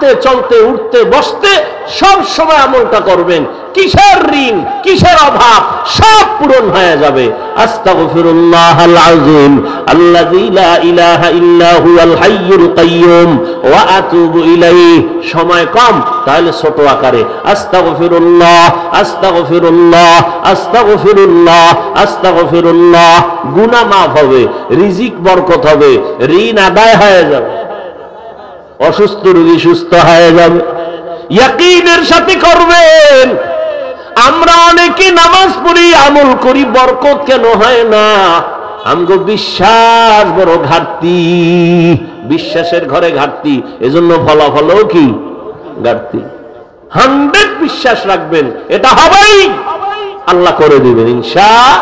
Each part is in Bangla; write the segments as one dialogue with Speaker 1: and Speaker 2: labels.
Speaker 1: হাঁটতে চলতে উঠতে বসতে সব সময় আমলটা করবেন। কিসের ঋণ, কিসের অভাব, সব পূরণ হয়ে যাবে। আস্তাগফিরুল্লাহাল আযীম আল্লাযী লা ইলাহা ইল্লা হুয়াল হাইয়ুল কাইয়্যুম ওয়া আতুবু ইলাইহি। সময় কম, তাহলে ছোট আকারে আস্তাগফিরুল্লাহ আস্তাগফিরুল্লাহ আস্তাগফিরুল্লাহ আস্তাগফিরুল্লাহ। গুনাহ মাফ হবে, রিজিক বরকত হবে, ঋণ আদায় হয়ে যাবে, অসুস্থ রোগী সুস্থ হয়ে যাবে। ইয়াকিনের সাথে করবেন। আমরা অনেকে নামাজ পড়ি, আমল করি, বরকত কেন হয় না? আমগো বিশ্বাস বড় ঘাটতি, বিশ্বাসের ঘরে ঘাটতি, এজন্য ফলাফলও কি ঘাটতি। 100 বিশ্বাস রাখবেন, এটা হবেই, আল্লাহ করে দিবেন ইনশাআল্লাহ।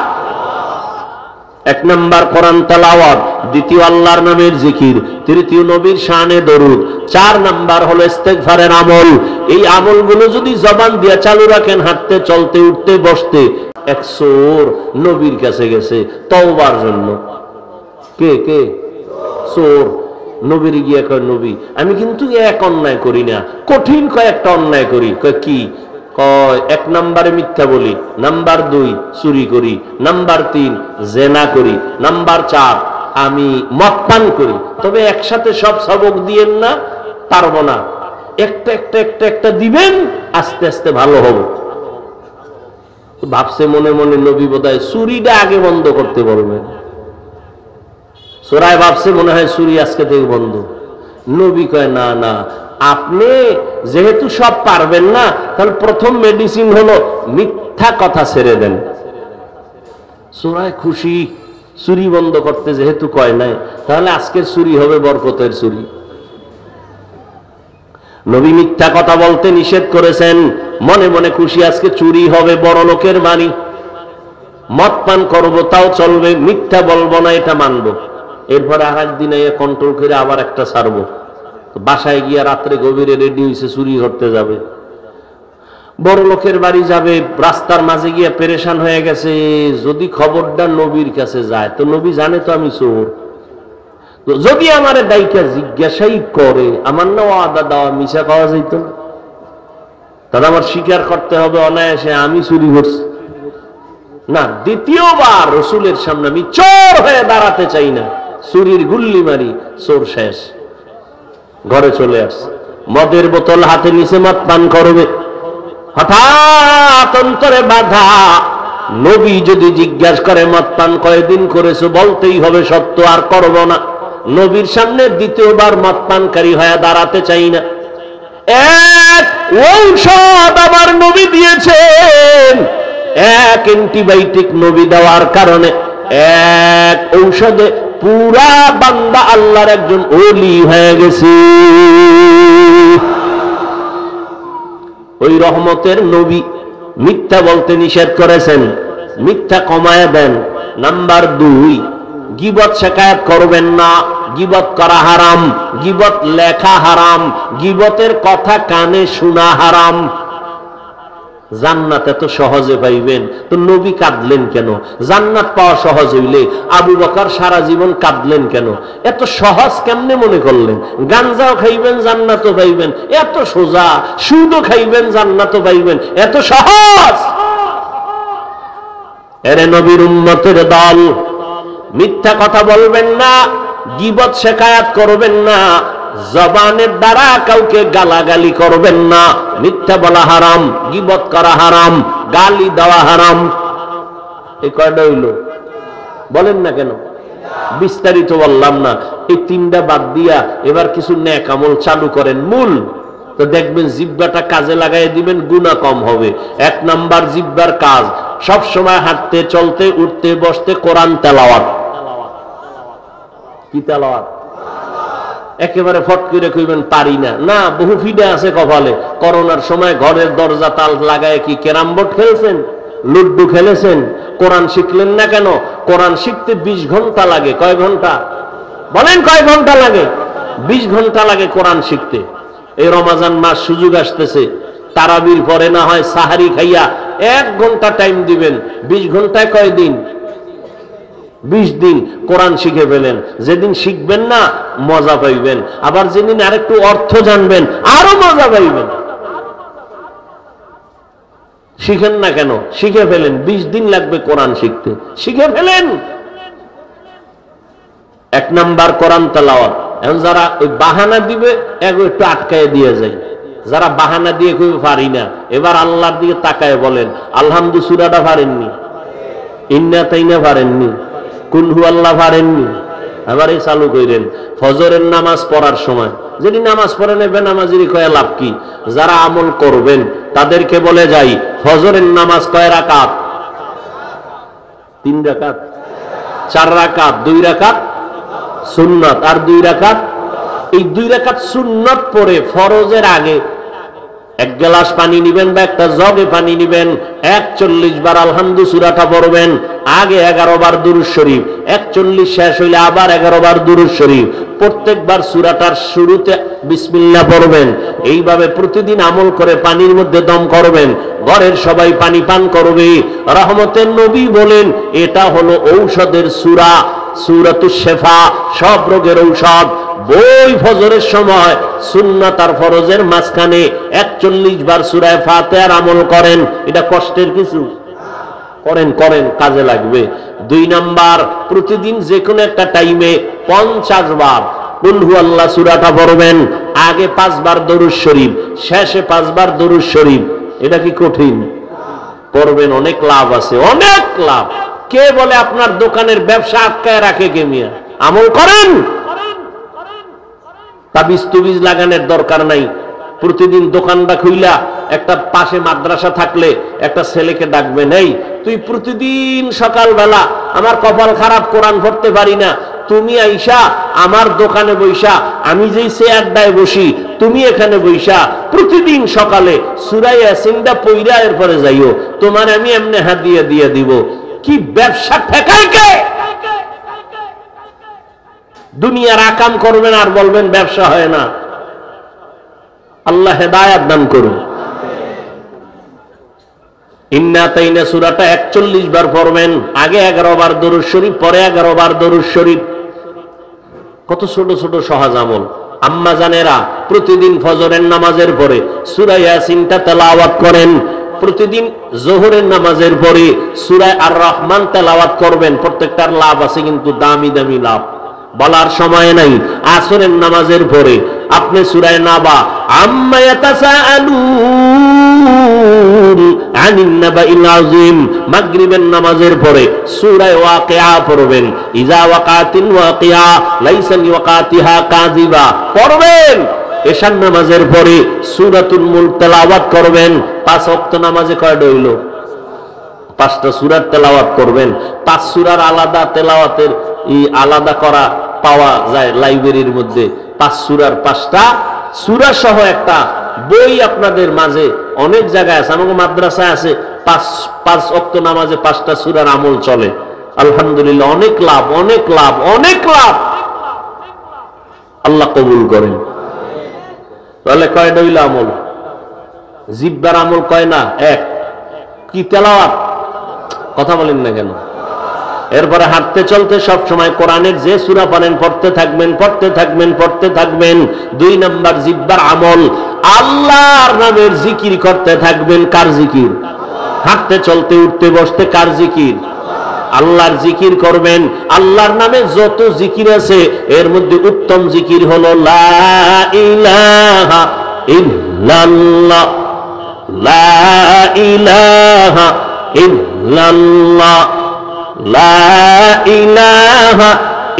Speaker 1: 1 নাম্বার কোরআন তেলাওয়াত, দ্বিতীয় আল্লাহর নামের জিকির, তৃতীয় নবীর শানে দরুদ, 4 নাম্বার হলো ইস্তেগফারের আমল। এই আমলগুলো যদি জবান দিয়ে চালু রাখেন, হাঁটতে চলতে উঠতে বসতে। এক চোর নবীর কাছে গেছে তওবার জন্য। কে কে? চোর। নবীর গিয়া কয়, নবী আমি কিন্তু এক অন্যায় করি না, কঠিন কয়েকটা অন্যায় করি। কয় কি? কয় 1 নাম্বারে মিথ্যা বলি, নাম্বার 2 চুরি করি, নাম্বার 3 জেনা করি, নাম্বার 4 আমি মদ পান করি। তবে একসাথে সব সবক দিয়েন না, পারবো না, একটা একটা একটা একটা দিবেন, আস্তে আস্তে ভালো হবে। ভাবছে মনে মনে, নবী বোধহয় চুরিটা আগে বন্ধ করতে বলবেন। চোরাই ভাবছে মনে হয় চুরি আজকে থেকে বন্ধ। নবী কয়, না না, আপনি যেহেতু সব পারবেন না, তাহলে প্রথম মেডিসিন হলো মিথ্যা কথা ছেড়ে দেন। চোরাই খুশি, চুরি বন্ধ করতে যেহেতু কয় নাই, তাহলে আজকের চুরি হবে বরকতের চুরি। নবী মিথ্যা কথা বলতে নিষেধ করেছেন, মনে মনে খুশি, আজকে চুরি হবে, বড় লোকের বাড়ি, মদ পান করবো তাও চলবে, মিথ্যা বলবো না, এটা মানবো। এরপরে আরেকদিন কন্ট্রোল করে আবার একটা ছাড়বো। বাসায় গিয়া রাত্রে গভীরে রেডি হয়েছে, চুরি করতে যাবে, বড় লোকের বাড়ি যাবে, রাস্তার মাঝে গিয়া পেরেশান হয়ে গেছে। যদি খবরটা নবীর কাছে যায়, তো নবী জানে তো আমি চোর, তো যদি আমার দায়িকা জিজ্ঞাসাই করে, আমার না ওয়াদা দেওয়া মিশা পাওয়া যাইত, তাহলে আমার স্বীকার করতে হবে অনায়াসে আমি চুরি করছি। না, দ্বিতীয়বার রসুলের সামনে আমি চোর হয়ে দাঁড়াতে চাই না, চুরির গুল্লি মারি, চোর শেষ। ঘরে চলে আসছে, মদের বোতল হাতে নিচে মদ পান করবে, হঠাৎ অন্তরে বাধা। নবী যদি জিজ্ঞাসা করে মদ পান কয়দিন করেছো, বলতেই হবে সত্য, আর করব না। নবীর সামনে দ্বিতীয়বার মদ পানকারী হয়ে দাঁড়াতে চাই না। এক ঔষধ আবার নবী দিয়েছেন, এক অ্যান্টিবায়োটিক নবী দেওয়ার কারণে এক ঔষধে পুরা বান্দা আল্লাহর একজন ওলি হয়ে গেছে। ওই রহমতের নবী মিথ্যা বলতে নিষেধ করেছেন, মিথ্যা কমায় দেন। নাম্বার 2, গীবত শিকায়াত করবেন না, গীবত করা হারাম, গীবত লেখা হারাম, গীবতের কথা কানে শোনা হারাম। জান্নাত এত সহজে পাইবেন, তো নবী কাঁদলেন কেন? জান্নাত পাওয়া সহজ হইলে আবু বকর সারা জীবন কাঁদলেন কেন? এত সহজ কেমনে মনে করলেন? গাঞ্জাও খাইবেন, জান্নাতও পাইবেন, এত সোজা। সুদও খাইবেন, জান্নাতও পাইবেন, এত সহজ। এরে নবীর উম্মতের দল, মিথ্যা কথা বলবেন না, গীবত শিকায়াত করবেন না, জবানের দ্বারা কাউকে গালাগালি করবেন না। মিথ্যা বলা হারাম, গীবত করা হারাম, গালি দেওয়া হারাম। এই কয়টা হইল? বলেন না কেন? বিস্তারিত বললাম না। এই 3টা বাদ দিয়া এবার কিছু নেক আমল চালু করেন, মূল তো দেখবেন জিহ্বাটা কাজে লাগাই দিবেন, গুনাহ কম হবে। 1 নাম্বার জিহ্বার কাজ, সব সময় হাঁটতে চলতে উঠতে বসতে কোরআন তেলাওয়াত। কি তেলাওয়াত? একেবারে ফট করে কইবেন পারি না, না, বহু ফিডে আছে কপালে। করোনার সময় ঘরের দরজা তাল লাগায় কি ক্যারাম বোর্ড খেলছেন, লুড্ডু খেলেছেন, কোরআন শিখলেন না কেন? কোরআন শিখতে 20 ঘন্টা লাগে। কয় ঘন্টা? বলেন কয় ঘন্টা লাগে? 20 ঘন্টা লাগে কোরআন শিখতে। এই রমজান মাস সুযোগ আসতেছে, তারাবির পরে না হয় সাহারি খাইয়া 1 ঘন্টা টাইম দিবেন, 20 ঘন্টায় কয় দিন? 20 দিন কোরআন শিখে ফেলেন, যেদিন শিখবেন না মজা পাইবেন, আবার যেদিন আরেকটু অর্থ জানবেন আরো মজা পাইবেন। শিখেন না কেন? শিখে ফেলেন, 20 দিন লাগবে কোরআন শিখতে, শিখে ফেলেন। 1 নাম্বার কোরআন তেলাওয়াত। এখন যারা ওই বাহানা দিবে একটু আটকায় দিয়ে যায়, যারা বাহানা দিয়ে কই পারি না, এবার আল্লাহর দিকে তাকায় বলেন আলহামদু সূরাটা পারেননি, ইন্না তাইনা পারেননি, কুল হু আল্লাহ পারেননি, এবারে চালু করেন। ফজরের নামাজ পড়ার সময় যদি নামাজ পড়ে নেবেন নামাজেরই কয় লাভ কি? যারা আমল করবেন তাদেরকে বলে যাই ফজরের নামাজ কয় রাকাত? 3 রাকাত, 4 রাকাত, 2 রাকাত সুন্নাত আর 2 রাকাত। এই 2 রাকাত সুন্নাত পড়ে ফরজের আগে 1 গ্লাস পানি নিবেন বা একটা জগে পানি নিবেন, 41 বার আলহামদু সূরাটা পড়বেন, আগে 11 বার দুরূদ শরীফ, 41 শেষ হইলে আবার 11 বার দুরূদ শরীফ, প্রত্যেকবার সূরাটার শুরুতে বিসমিল্লাহ পড়বেন। এইভাবে প্রতিদিন আমল করে পানির মধ্যে দম করবেন, ঘরের সবাই পানি পান করবে। রহমতের নবী বলেন এটা হলো ঔষধের সূরা, সূরাতুশ শিফা, সব রোগের ঔষধ। বই ফজরের সময় সুন্নাত আর ফরজের মাঝখানে 41 বার সূরা ফাতিহার আমল করেন, এটা কষ্টের কিছু? করেন করেন, কাজে লাগবে। 2 নাম্বার, প্রতিদিন যে কোনো একটা টাইমে 50 বার কুল হু আল্লাহ সূরাটা পড়বেন, আগে 5 বার দরুদ শরীফ, শেষে 5 বার দরুদ শরীফ। এটা কি কঠিন? পড়বেন, অনেক লাভ আছে, অনেক লাভ। কে বলে আপনার দোকানের ব্যবসা আটকায় রাখে? কে মিয়া? আমল করেন। তাবিজ তুবিজ লাগানোর দরকার নাই। প্রতিদিন দোকানটা খুইলা একটা পাশে মাদ্রাসা থাকলে একটা ছেলেকে ডাকবেন, এই তুই প্রতিদিন সকালবেলা, আমার কপাল খারাপ কোরআন পড়তে পারি না, তুমি আইসা আমার দোকানে বইসা, আমি যেই চেয়ারটায় বসি তুমি এখানে বইসা প্রতিদিন সকালে সূরা ইয়াসিনটা পইরা এরপরে যাইও, তোমার আমি এমনি হাদিয়া দিয়ে দিব। কি ব্যবসা ঠেকায় কে? দুনিয়ার আকাম করবেন আর বলবেন ব্যবসা হয় না। আল্লাহ হেদায়েত দান করুন। ইন্না তাইনা সূরাটা 41 বার পড়বেন, আগে 11 বার দরুদ শরীফ, পরে 11 বার দরুদ শরীফ। কত ছোট ছোট সহজ আমল। আম্মা জানেরা প্রতিদিন ফজরের নামাজের পরে সূরা ইয়াসিনটা তেলাওয়াত করেন, প্রতিদিন যোহরের নামাজের পরে সূরা আর রহমান তেলাওয়াত করবেন। প্রত্যেকটার লাভ আছে, কিন্তু দামি দামি লাভ, বলার সময় নাই। আসরের নামাজের পরে আপনি সূরা নাবা আম্মা ইয়াতাসাআলুন আনিন নাবাইল আযীম, মাগরিবের নামাজের পরে সূরা ওয়াকিয়া পড়বেন, ইযা ওয়াকাতিল ওয়াকিয়া লাইসা লিওয়াকাতিহা কাযিবা পড়বেন। এশার নামাজের পরে সূরাতুল মুলক তেলাওয়াত করবেন। 5 ওয়াক্ত নামাজে কয়টা হইল? 5টা সূরার তেলাওয়াত করবেন। 5 সূরার আলাদা তেলাওয়াতের আলাদা করা পাওয়া যায় লাইব্রেরির মধ্যে। 5 সূরার 5টা সূরা সহ একটা বই আপনাদের মাঝে অনেক জায়গায় আছে, আমাদের মাদ্রাসায় আছে। 5 ওয়াক্ত নামাজে 5টা সূরার আমল চলে। আলহামদুলিল্লাহ, অনেক লাভ, অনেক লাভ, অনেক লাভ। আল্লাহ কবুল করেন। তাহলে কয়টা হইল আমল? জিব্বার আমল কয় না? 1। কি? তেলাওয়াত। কথা বলেন না কেন? এরপরে হাঁটতে চলতে সব সময় কোরআনের যে সূরা পড়েন পড়তে থাকবেন, পড়তে থাকবেন, পড়তে থাকবেন। 2 নাম্বার জিব্বার আমল, আল্লাহর নামের জিকির করতে থাকবেন। কার জিকির? হাঁটতে চলতে উঠতে বসতে কার জিকির? আল্লাহর জিকির করবেন। আল্লাহর নামে যত জিকির আছে এর মধ্যে উত্তম জিকির হলো লা ইলাহা ইল্লাল্লাহ, লা ইলাহা ইল্লাল্লাহ, লা ইলাহা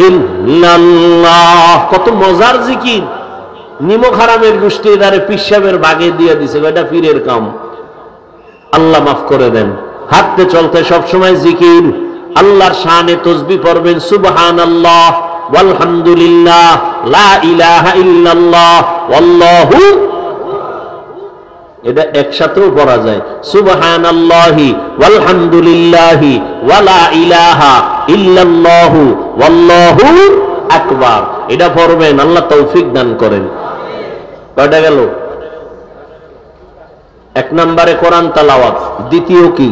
Speaker 1: ইল্লাল্লাহ। কত মজার জিকির। নিমক হারামের গোষ্ঠী দ্বারে পিসাবের ভাগে দিয়ে দিছে, এটা পীরের কাম। আল্লাহ মাফ করে দেন। হাঁটতে চলতে সবসময় জিকির। আল্লাহর শানে তাসবিহ পড়বেন, সুবহানাল্লাহ ওয়ালহামদুলিল্লাহ লা ইলাহা ইল্লাল্লাহ ওয়াল্লাহু, এটা একসাথেও পড়া যায়। সুবহানাল্লাহি ওয়ালহামদুলিল্লাহি ওয়ালা ইলাহা ইল্লাল্লাহু ওয়াল্লাহু আকবার, এটা পড়বেন। আল্লাহ তৌফিক দান করেন। কয়টা গেল? 1 নম্বরে কোরআন তেলাওয়াত। দ্বিতীয় কি?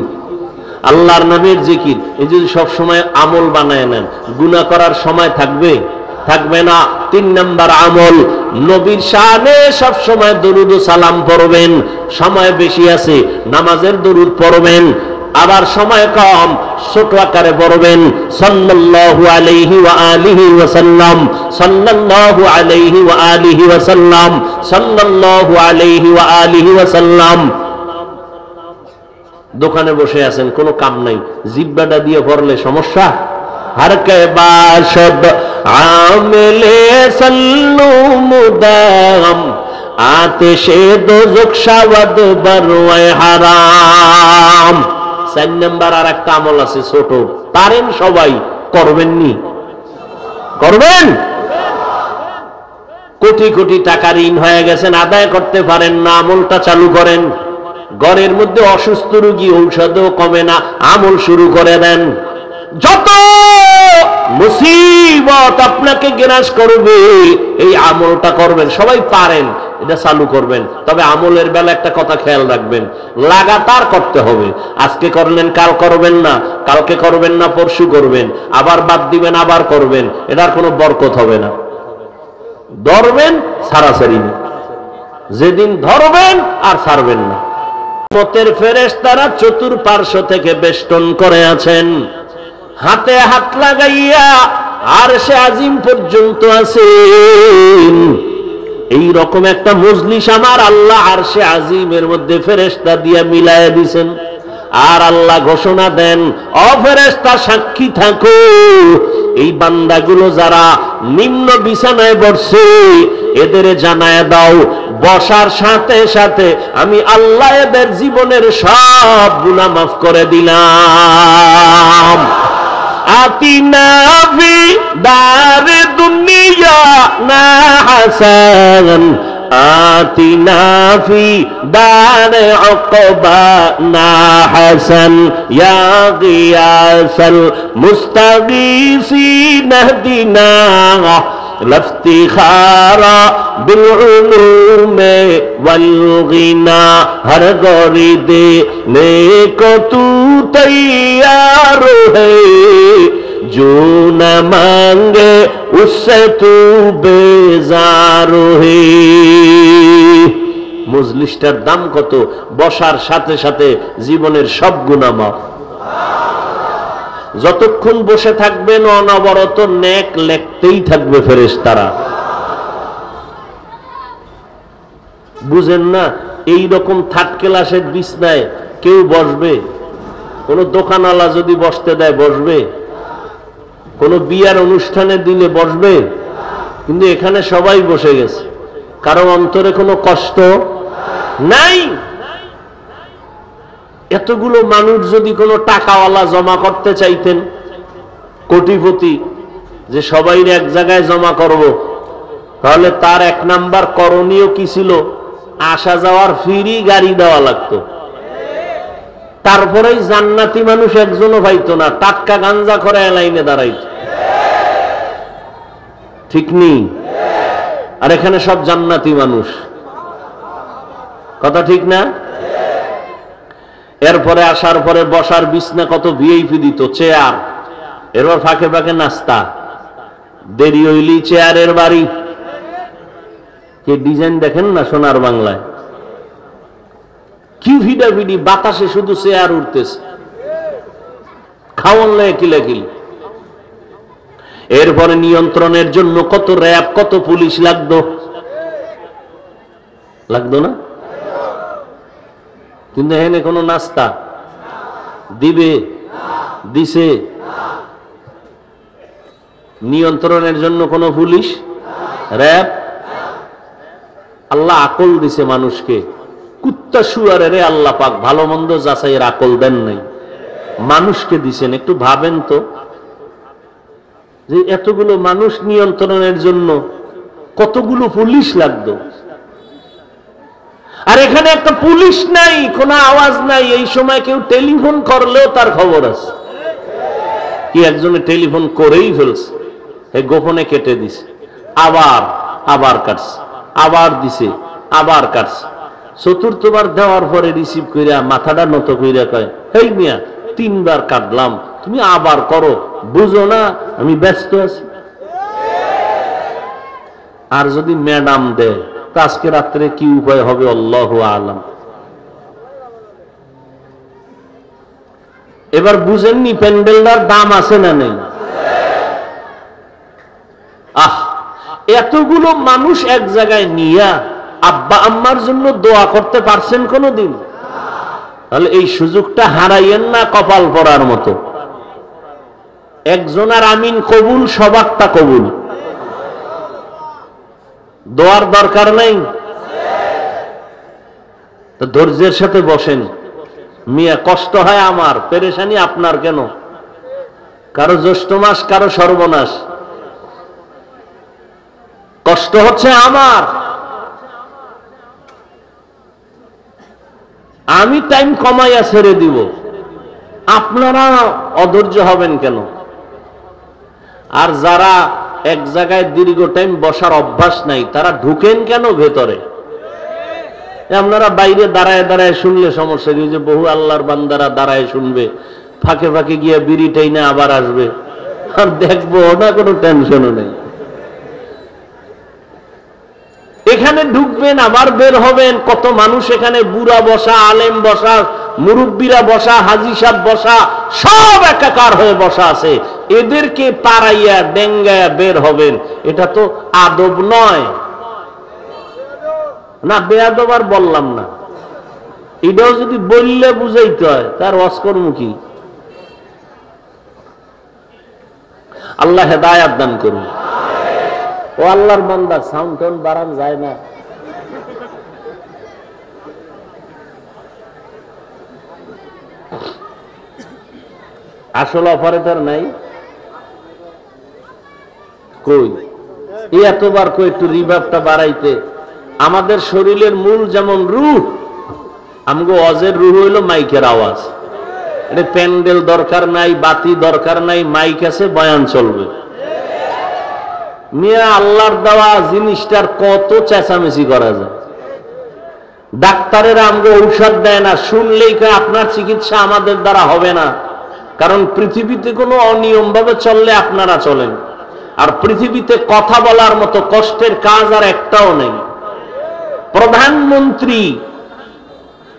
Speaker 1: আল্লাহর নামের জিকির, এই যদি সব সময় আমল বানায় নেন, গুনাহ করার সময় থাকবে? থাকবে না। 3 নাম্বার আমল, নবীর শানে সব সময় দরুদ ও সালাম পড়বেন। সময় বেশি আছে, নামাজের দরুদ পড়বেন। আবার সময় কম, ছোট আকারে পড়বেন সাল্লাল্লাহু আলাইহি ওয়া আলিহি ওয়া সাল্লাম, সাল্লাল্লাহু আলাইহি ওয়া আলিহি ওয়া সাল্লাম, সাল্লাল্লাহু আলাইহি ওয়া আলিহি ওয়া সাল্লাম। দোকানে বসে আছেন, কোনো কাম নাই, জিহ্বাটা দিয়ে পড়লে সমস্যা? हर के बाशद आमिले सल्लू मुदाम आतिशे दोज़ख शावद बरवाए हाराम। 4 নাম্বার আর একটা আমল আছে ছোট, পারেন সবাই, করবেন নি? করবেন? কোটি কোটি টাকা ঋণ হয়ে গেছেন, আদায় করতে পারেন না, আমলটা চালু করেন। ঘরের মধ্যে অসুস্থ রোগী, ঔষধও কমে না, আমল শুরু করে দেন। যত মুসিবত আপনাকে গ্রাস করবে, এই আমলটা করবেন। সবাই পারেন, এটা চালু করবেন। তবে আমলের বেলা একটা কথা খেয়াল রাখবেন, লাগাতার করতে হবে। আজকে করলেন, কাল করবেন না, কালকে করবেন না, পরশু করবেন, আবার বাদ দিবেন, আবার করবেন, এটার কোনো বরকত হবে না। ধরবেন, ছাড়াছাড়ি না। যেদিন ধরবেন আর ছাড়বেন না। মতের ফেরেশতারা চতুর্পার্শ্ব থেকে বেষ্টন করে আছেন, হাতে হাত লাগাইয়া আরশে আজিম পর্যন্ত আছেন। এই রকম একটা মজলিস আমার আল্লাহ আরশে আজিমের মধ্যে ফেরেশতা দিয়া মিলায়া দিবেন। আর আল্লাহ ঘোষণা দেন, ও ফেরেশতা সাক্ষী থাকো, এই বান্দাগুলো যারা নিম্ন বিছানায় বসছে এদের জানায় দাও, বসার সাথে সাথে আমি আল্লাহ এদের জীবনের সব গুনাহ মাফ করে দিলাম। আতিনা ফি দারে দুনিয়া না হাসান, আতিনা ফি দারে উকবা না হাসান, ইয়া গিয়াসাল মুস্তাগীসিন ইহদিনা লফতিখারা বিল উলুমে ওয়াল গিনা, হর গরি দে নেকো তু তৈয়ার है जो न मांगे उससे तू बेजार है। মজলিসটার দাম কত? বসার সাথে সাথে জীবনের সব গুনাহ মাফ। যতক্ষণ বসে থাকবেন অনবরত নেক লেখতেই থাকবে ফেরেশতারা। বুঝেন না? এই রকম থার্ড ক্লাসের বিছনায় কেউ বসবে? কোন দোকানওয়ালা যদি বসতে দেয় বসবে? কোন বিয়ার অনুষ্ঠানে দিলে বসবে? কিন্তু এখানে সবাই বসে গেছে, কারো অন্তরে কোনো কষ্ট নাই। এতগুলো মানুষ যদি কোনো টাকাওয়ালা জমা করতে চাইতেন, কোটিপতি, যে সবাই এক জায়গায় জমা করব, তাহলে তার 1 নাম্বার করণীয় কি ছিল? আসা যাওয়ার ফ্রি গাড়ি দেওয়া লাগতো। তারপরেই জান্নাতি মানুষ একজনও পাইতো না, টাটকা গাঞ্জা করে লাইনে দাঁড়াইত। ঠিক নেই? আর এখানে সব জান্নাতি মানুষ, কথা ঠিক না? এরপরে আসার পরে বসার বিছনা কত ভিআইপি দিত, চেয়ার, এরপর ফাঁকে ফাঁকে নাস্তা, দেরি হইলি চেয়ারের বাড়ি। কি ডিজাইন দেখেন না সোনার বাংলায়, কি ভিডাভিডি, বাতাসে শুধু চেয়ার উঠতেছে, খাওয়ান লাগে কিলাকিল। এরপরে নিয়ন্ত্রণের জন্য কত র্যাব, কত পুলিশ লাগতো, লাগতো না? কিন্তু এখানে কোনো নাস্তা দিবে, দিছে? নিয়ন্ত্রণের জন্য কোনো পুলিশ, র্যাব? আল্লাহ আকল দিছে মানুষকে, কুত্তা শুয়ারে আল্লাহ পাক ভালো মন্দ যাচাইয়ের আকল দেন নাই, মানুষকে দিছেন। একটু ভাবেন তো, যে এতগুলো মানুষ নিয়ন্ত্রণের জন্য কতগুলো পুলিশ লাগতো। আর এখানে একটা পুলিশ নাই, কোনো আওয়াজ নাই। এই সময় কেউ টেলিফোন করলেও তার খবর আছে। কি একজনে টেলিফোন করেই ফেলছে, গোপনে কেটে দিছে, আবার কাটছে, আবার দিছে, আবার কাটছে। চতুর্থবার দেওয়ার পরে রিসিভ কইরা মাথাটা নত কইরা কয়, হেই মিয়া, 3 বার কাটলাম, তুমি আবার করো, বুঝো না আমি ব্যস্ত আছি। আর যদি ম্যাডাম দেয় তা আজকে রাত্রে কি উপায় হবে আল্লাহু আলাম। এবার বুঝেননি প্যান্ডেলটার দাম আছে না নেই? এতগুলো মানুষ এক জায়গায় নিয়া আব্বা আম্মার জন্য দোয়া করতে পারছেন কোনদিন? তাহলে এই সুযোগটা হারাইয়েন না কপাল পড়ার মতো। একজনের আমিন কবুল, সবারটা কবুল। দোয়ার দরকার নাই তো ধৈর্যের সাথে বসেন। মিয়া কষ্ট হয় আমার, পেরেশানি আপনার কেন? কারো জ্যৈষ্ঠ মাস, কারো সর্বনাশ, কষ্ট হচ্ছে আমার। আমি টাইম কমাইয়া ছেড়ে দিব, আপনারা অধৈর্য হবেন কেন? আর যারা এক জায়গায় দীর্ঘ টাইম বসার অভ্যাস নাই তারা ঢুকেন কেন ভেতরে? আপনারা বাইরে দাঁড়ায় দাঁড়ায় শুনলে সমস্যা কি? যে বহু আল্লাহর বান্দারা দাঁড়ায় শুনবে, ফাঁকে ফাঁকে গিয়ে বিড়ি টাইনে আবার আসবে, আর দেখবো না, কোনো টেনশনও নেই। এখানে ঢুকবেন আবার বের হবেন, কত মানুষ এখানে, বুড়া বসা, আলেম বসা, মুরব্বীরা বসা, হাজী সাহেব বসা, সব একাকার হয়ে বসা আছে। এদেরকে পাড়াইয়া ডেঙ্গায়া বের হবেন, এটা তো আদব নয় না। বেয়াদব আর বললাম না, এটাও যদি বললে বুঝাইতে হয় তার অস্করমুখী। আল্লাহ হেদায়াত দান করুন। ও আল্লাহর বান্দা, সাউন্ড টোন বাড়ান যায় না? আসল অপারেটর নাই কই? এতবার কই একটু রিভার্বটা বাড়াইতে। আমাদের শরীরের মূল যেমন রূহ, আমগো অজের রূহ হইল মাইকের আওয়াজ। এটা প্যান্ডেল দরকার নাই, বাতি দরকার নাই, মাইক আছে, বয়ান চলবে। মিয়া আল্লাহর দেওয়া জিনিসটার কত চেঁচামেচি করা যায়। ডাক্তারের আমগো ঔষধ দেয় না, শুনলেই আপনার চিকিৎসা আমাদের দ্বারা হবে না। কারণ পৃথিবীতে কোনো অনিয়ম ভাবে চললে আপনারা চলেন, আর পৃথিবীতে কথা বলার মতো কষ্টের কাজ আর একটাও নেই। প্রধানমন্ত্রী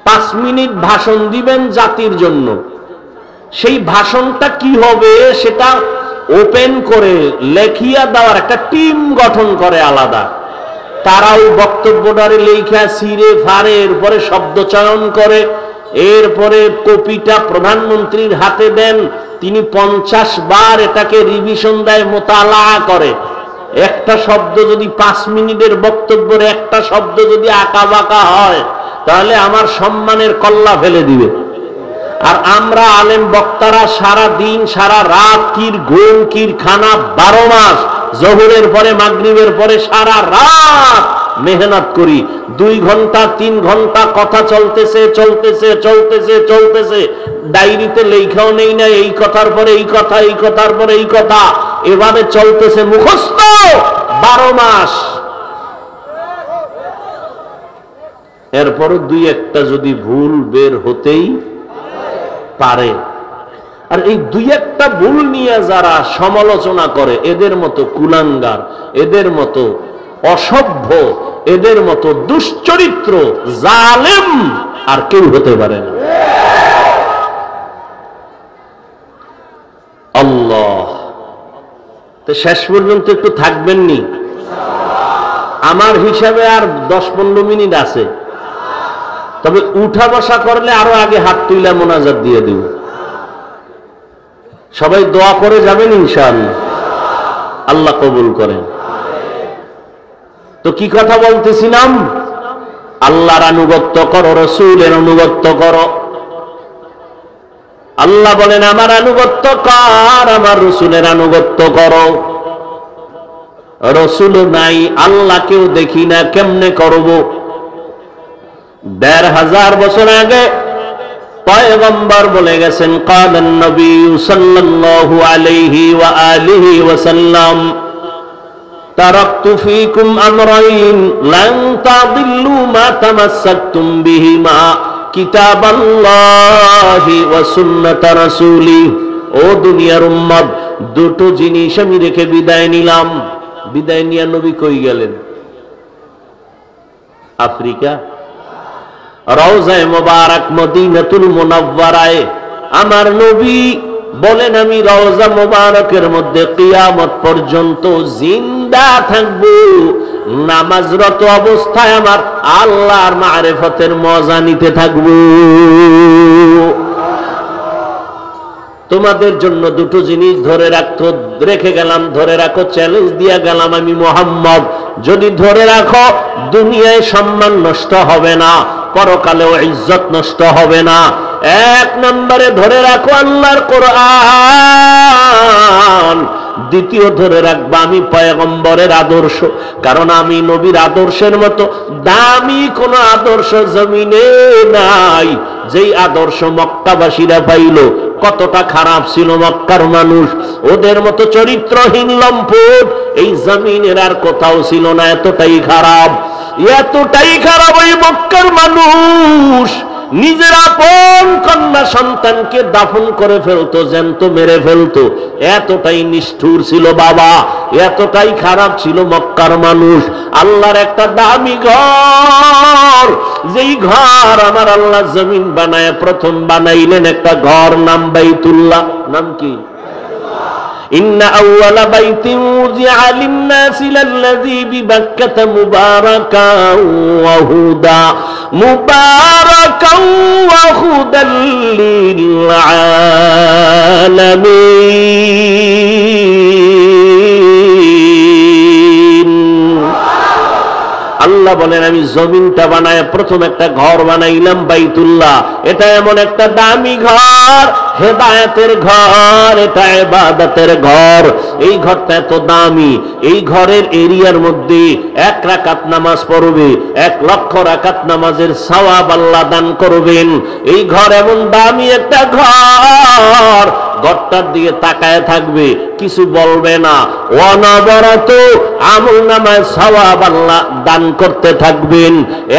Speaker 1: 5 মিনিট ভাষণ দিবেন জাতির জন্য, সেই ভাষণটা কি হবে সেটা ওপেন করে লেখিয়া দেওয়ার একটা টিম গঠন করে আলাদা। তারা ওই বক্তব্যটারে লেখা সিরে ফারে, এরপরে শব্দ চয়ন করে, এরপরে কপিটা প্রধানমন্ত্রীর হাতে দেন, তিনি 50 বার এটাকে রিভিশন দেয়, মোতালা করে। একটা শব্দ যদি 5 মিনিটের বক্তব্যের একটা শব্দ যদি আঁকা বাঁকা হয় তাহলে আমার সম্মানের কল্লা ফেলে দিবে। আর আমরা আলেম বক্তারা সারা দিন সারা রাত, কির ঘুম কির খানা, 12 মাস, জোহরের পরে মাগরিবের পরে সারা রাত মেহনত করি। 2 ঘন্টা 3 ঘন্টা কথা চলতেছে চলতেছে চলতেছে চলতেছে, ডায়েরিতে লেখাও নেই না, এই কথার পরে এই কথা, এই কথার পরে এই কথা, এভাবে চলতেছে মুখস্থ 12 মাস। এরপরও 2-1টা যদি ভুল বের হতেই পারে। আর এই 2-1টা ভুল নিয়ে যারা সমালোচনা করে, এদের মতো কুলাঙ্গার, এদের মতো অসভ্য, এদের মতো দুশ্চরিত্র জালেম আর কেউ হতে পারে না। আল্লাহ, তো শেষ পর্যন্ত একটু থাকবেননি? আমার হিসাবে আর 10-15 মিনিট আছে, তবে উঠা বসা করলে আরো আগে হাত তুইলা মোনাজাত দিয়ে দিব। সবাই দোয়া করে যাবেন ইনশাআল্লাহ, আল্লাহ কবুল করেন। তো কি কথা বলতেছিলাম? আল্লাহর আনুগত্য করো, রাসূলের আনুগত্য করো। আল্লাহ বলেন আমার আনুগত্য কর, আমার রাসূলের আনুগত্য করো। রাসূল নাই, আল্লাহকেও দেখি না, কেমনে করব? 1500 বছর আগে পয়গম্বর বলে গেছেন, কালান নবী সাল্লাল্লাহু আলাইহি ওয়া আলিহি ওয়াসাল্লাম, তারাকতু ফীকুম আমরাইন লান তাদিল্লু মা তামাসসাকতুম বিহিমা কিতাবাল্লাহি ওয়া সুন্নাত রাসূলি। ও দুনিয়ার উম্মত, দুটো জিনিস আমি রেখে বিদায় নিলাম। বিদায় নিয়ে নবী কই গেলেন? আফ্রিকা। রওজায়ে মুবারক মদিনাতুল মুনাওয়ারায় আমার নবী বলেন, আমি রওজা মুবারকের মধ্যে কিয়ামত পর্যন্ত জিন্দা থাকব, নামাজরত অবস্থায় আমার আল্লাহর মারিফতের মজা নিতে থাকব। তোমাদের জন্য দুটো জিনিস রেখে গেলাম, ধরে রাখো, চ্যালেঞ্জ দিয়া গেলাম আমি মুহাম্মদ। যদি ধরে রাখো, দুনিয়ায় সম্মান নষ্ট হবে না, পরকালেও ইজ্জত নষ্ট হবে না। এক নম্বরে ধরে রাখো আল্লাহর কোরআন, দ্বিতীয় ধরে রাখবা আমি পয়গম্বরের আদর্শ। কারণ আমি নবীর আদর্শের মতো দামি কোন আদর্শ জমিনে নাই। যেই আদর্শ মক্কাবাসীরা পাইল, কতটা খারাপ ছিল মক্কার মানুষ, ওদের মতো চরিত্রহীন লম্পট এই জমিনের আর কোথাও ছিল না। এতটাই খারাপ ওই মক্কার মানুষ নিজের আপন কন্যা সন্তানকে দাফন করে ফেলতো, জ্যান্ত মেরে ফেলতো। এতটাই নিষ্ঠুর ছিল বাবা, এতটাই খারাপ ছিল মক্কার মানুষ। আল্লাহর একটা দামি ঘর, যেই ঘর আমার আল্লাহ জমিন বানায় প্রথম বানাইলেন একটা ঘর, নাম বাইতুল্লাহ। নাম কি? إن أول بيت وضع للناس للذي ببكة مباركا وهدى للعالمين। আল্লাহ বলেন, আমি জমিনটা বানায় প্রথম একটা ঘর বানাইলাম বাইতুল্লাহ। এটা এমন একটা দামি ঘর, হেদায়েতের ঘর, এটা ইবাদতের ঘর। এই ঘরটা এত দামি, এই ঘরের এরিয়ার মধ্যে 1 রাকাত নামাজ পড়বে, 1 লক্ষ রাকাত নামাজের সওয়াব আল্লাহ দান করবেন। এই ঘর এমন দামি একটা ঘর, ঘরটার দিকে তাকায় থাকবে, কিছু বলবে না, অনবরত আমলনামায় সওয়াব আল্লাহ দান করতে থাকবেন।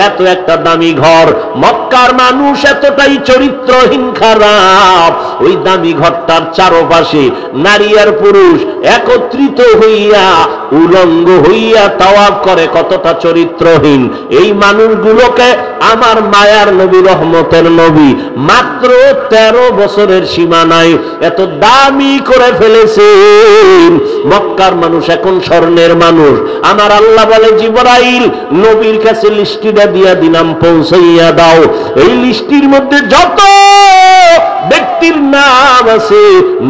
Speaker 1: এত একটা দামি ঘর। মক্কার মানুষ এতটাই চরিত্রহীন খারাপ, ওই দামি ঘরটার চারপাশে নারী আর পুরুষ একত্রিত হইয়া উলঙ্গ হইয়া তাওয়াফ করে। কতটা চরিত্রহীন এই মানুষগুলোকে আমার মায়ার নবী, রহমতের নবী মাত্র 13 বছরের সীমানায় এত দামি করে ফেলেছেন। মক্কার মানুষ এখন স্বর্ণের মানুষ। আমার আল্লাহ বলে, জিবরাইল নবীর কাছে লিস্টিটা দিয়া দিলাম, পৌঁছাইয়া দাও। এই লিস্টির মধ্যে যত ব্যক্তির নাম আছে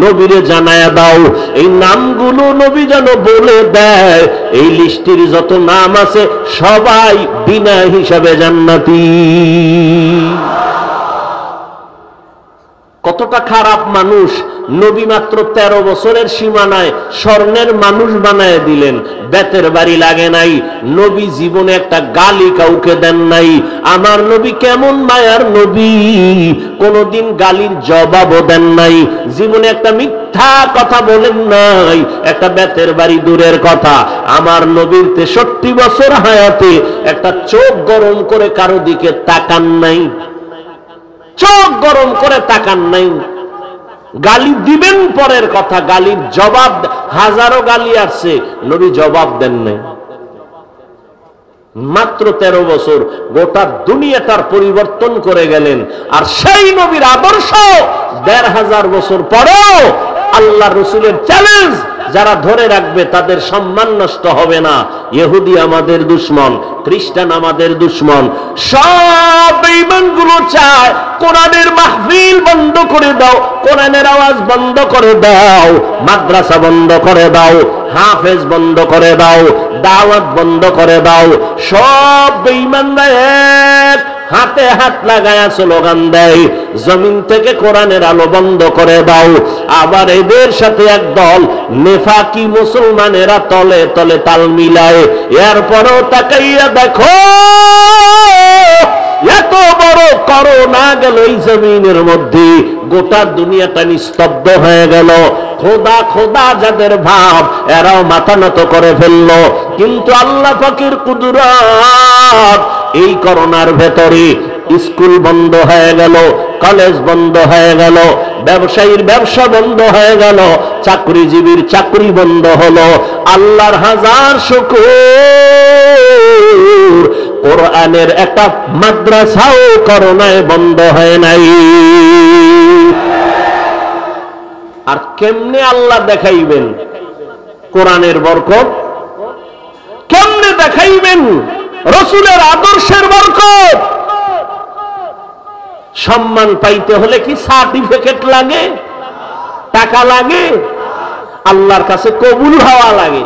Speaker 1: নবীরে জানায়া দাও। এই নামগুলো নবী যেন বলে দেয়, এই লিস্টির যত নাম আছে সবাই বিনা হিসাবে জান্নাতি। কতটা খারাপ মানুষ! নবী মাত্র 13 বছরের সীমানায় স্বর্ণের মানুষ বানায় দিলেন। বেতের বাড়ি লাগে নাই, নবী জীবনে একটা গালি কাউকে দেন নাই। আমার নবী কেমন মায়ার নবী, কোনদিন গালির জবাবও দেন নাই, জীবনে একটা মিথ্যা কথা বলেন নাই। একটা বেতের বাড়ি দূরের কথা, আমার নবীর 63 বছর হায়াতে একটা চোখ গরম করে কারো দিকে তাকান নাই, চোখ গরম করে তাকান নাই। গালি দিবেন পরের কথা, গালির জবাব, হাজারো গালি আসছে, নবী জবাব দেন নাই। মাত্র 13 বছর গোটা দুনিয়াটার পরিবর্তন করে গেলেন। আর সেই নবীর আদর্শ 1500 বছর পরেও আল্লাহ রসুলের চ্যালেঞ্জ, যারা ধরে রাখবে তাদের সম্মান নষ্ট হবে না। ইহুদি আমাদের দুশ্মন, খ্রিস্টান আমাদের দুশ্মন, সব বেঈমানগুলো চায় কোরআনের মাহফিল বন্ধ করে দাও, কোরআনের আওয়াজ বন্ধ করে দাও, মাদ্রাসা বন্ধ করে দাও, হাফেজ বন্ধ করে দাও, দাওয়াত বন্ধ করে দাও। সব বেঈমানরা এক হাতে হাত লাগায়া স্লোগান দেয়, জমিন থেকে কোরআনের আলো বন্ধ করে দাও। আবার এদের সাথে একদল নেফাকি মুসলমানেরা তলে তলে তাল মিলায়। এরপরও তাকাইয়া দেখো, এত বড় করোনা গেল এই জমিনের মধ্যে, গোটা দুনিয়াটা নিস্তব্ধ হয়ে গেল। খোদা খোদা যাদের ভাব, এরাও মাথা নত করে ফেললো। কিন্তু আল্লাহ পাকের কুদরত, এই করোনার ভেতরে স্কুল বন্ধ হয়ে গেল, কলেজ বন্ধ হয়ে গেল, ব্যবসায়ীর ব্যবসা বন্ধ হয়ে গেল, চাকরিজীবীর চাকরি বন্ধ হলো। আল্লাহর হাজার শুকর, কোরআনের একটা মাদ্রাসাও করোনায় বন্ধ হয় নাই। আর কেমনে আল্লাহ দেখাইবেন কোরআনের বরকত? কেমনে দেখাইবেন রাসূলের আদর্শের বরকত? সম্মান পাইতে হলে কি সার্টিফিকেট লাগে, টাকা লাগে? আল্লাহর কাছে কবুল হওয়া লাগে,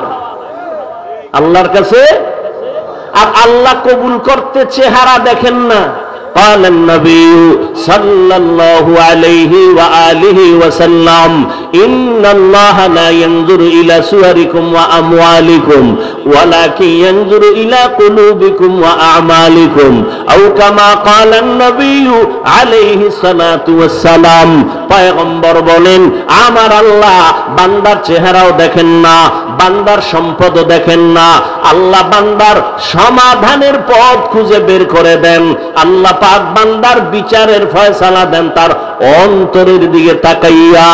Speaker 1: আল্লাহর কাছে। আর আল্লাহ কবুল করতে চেহারা দেখেন না। قال النبي صلى الله عليه وآله وسلم إن الله لا ينظر إلى صوركم وأموالكم ولكن ينظر إلى قلوبكم وأعمالكم أو كما قال النبي عليه الصلاة والسلام। পয়গম্বর বলেন, আমার আল্লাহ বান্দার চেহারাও দেখেন না, বান্দার সম্পদও দেখেন না। আল্লাহ বান্দার সমাধানের পথ খুঁজে বের করে দেন। আল্লাহ পাক বান্দার বিচারের ফয়সালা দেন তার অন্তরের দিকে তাকাইয়া।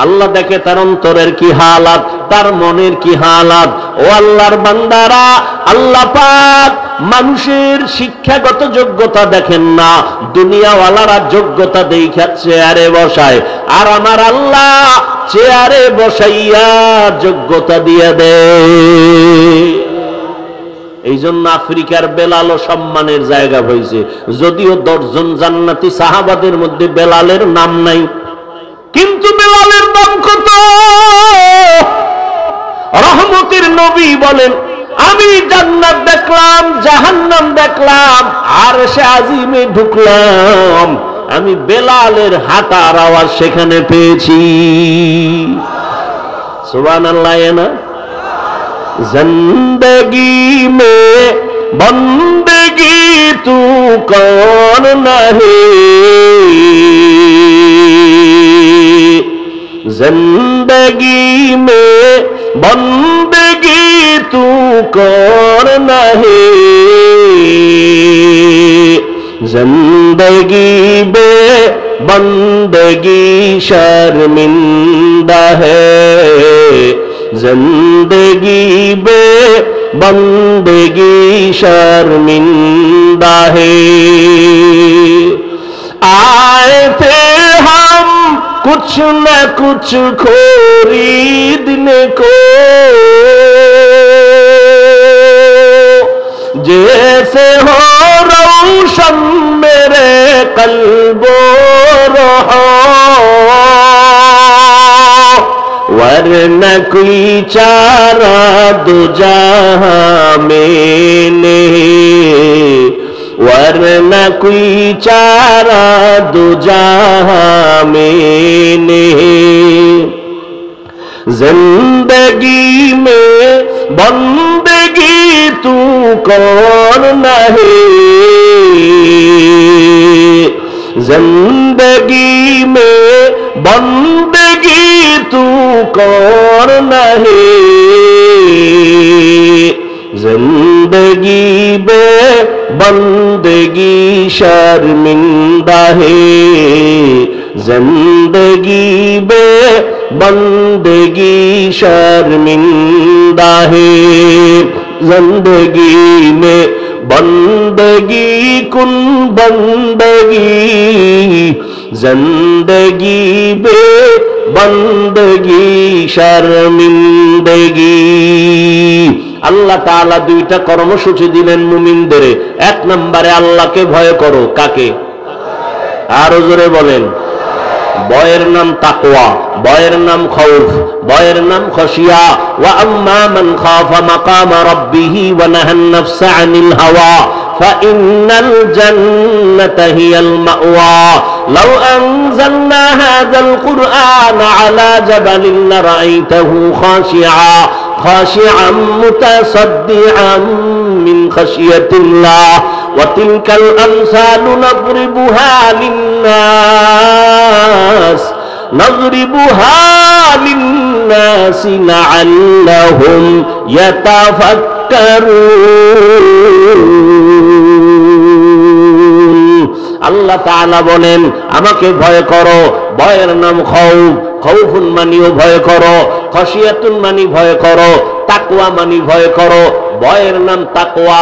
Speaker 1: আল্লাহ দেখে তার অন্তরের কি হালাত, তার মনের কি হালাত। ও আল্লাহর বান্দারা, আল্লাহ পাক মানুষের শিক্ষাগত যোগ্যতা দেখেন না, দুনিয়াওয়ালারা যোগ্যতা দেখা চেয়ারে বসায়, আর আমার আল্লাহ চেয়ারে বসাইয়া যোগ্যতা দিয়ে দেয়। এই জন্য আফ্রিকার বেলালও সম্মানের জায়গা হয়েছে, যদিও 10 জন জান্নাতি সাহাবাদের মধ্যে বেলালের নাম নাই, কিন্তু বেলালের দাম কত? রহমতের নবী বলেন, আমি জান্নাত দেখলাম, জাহান্নাম দেখলাম, আর সে আজিমে ঢুকলাম, আমি বেলালের হাঁটার আওয়াজ সেখানে পেয়েছি। সুবহানাল্লাহ। না जिंदगी में बंदगी तू कौन नहीं, जिंदगी में बंदगी तू कौन नहीं, जिंदगी बे बंदगी शर्मिंदा है, जिंदगी बे बंदगी शर्मिंदा है। आए थे हम कुछ न कुछ खरीदने को, जैसे हो रोशन मेरे कल्बो रहो, वरना कोई चारा दो जहां में नहीं, वरना कोई चारा दो जहां में नहीं, जिंदगी में बंदगी तू कौन नहीं, जिंदगी में बंदगी तू कौन नहीं, जिंदगी बे बंदगी शर्मिंदा है, जिंदगी बे बंदगी शर्मिंदा है, जिंदगी में बंदगी कुन बंदगी, जिंदगी बे बंदगी शर्मिंदगी। আল্লাহ তাআলা দুইটা কর্মসূচি দিলেন মুমিনদের। 1 নম্বরে আল্লাহকে ভয় করো। কাকে? আরো জোরে বলেন। ভয়ের নাম তাকওয়া, ভয়ের নাম খাউফ, ভয়ের নাম খাশিয়া। ওয়া আম্মা মান খাফা মাকামা রাব্বিহি ওয়া নাহান নাফসা আনিল হাওয়া ফাইন্নাল জান্নাতা হিয়াল মাওয়া। লাউ আনজালনা হাযাল কুরআনা আলা জাবালিন লারাআইতাহু খাশিআ خاشعا متصدعا من خشية الله وتلك الأمثال نضربها للناس لعلهم يتفكرون। আল্লাহ তাআলা বলেন আমাকে ভয় করো, ভয়ের নাম খাউফ, খাউফুন মানিও ভয় করো, খাশিয়াতুন মানি ভয় করো, তাকওয়া মানি ভয় করো, ভয়ের নাম তাকওয়া।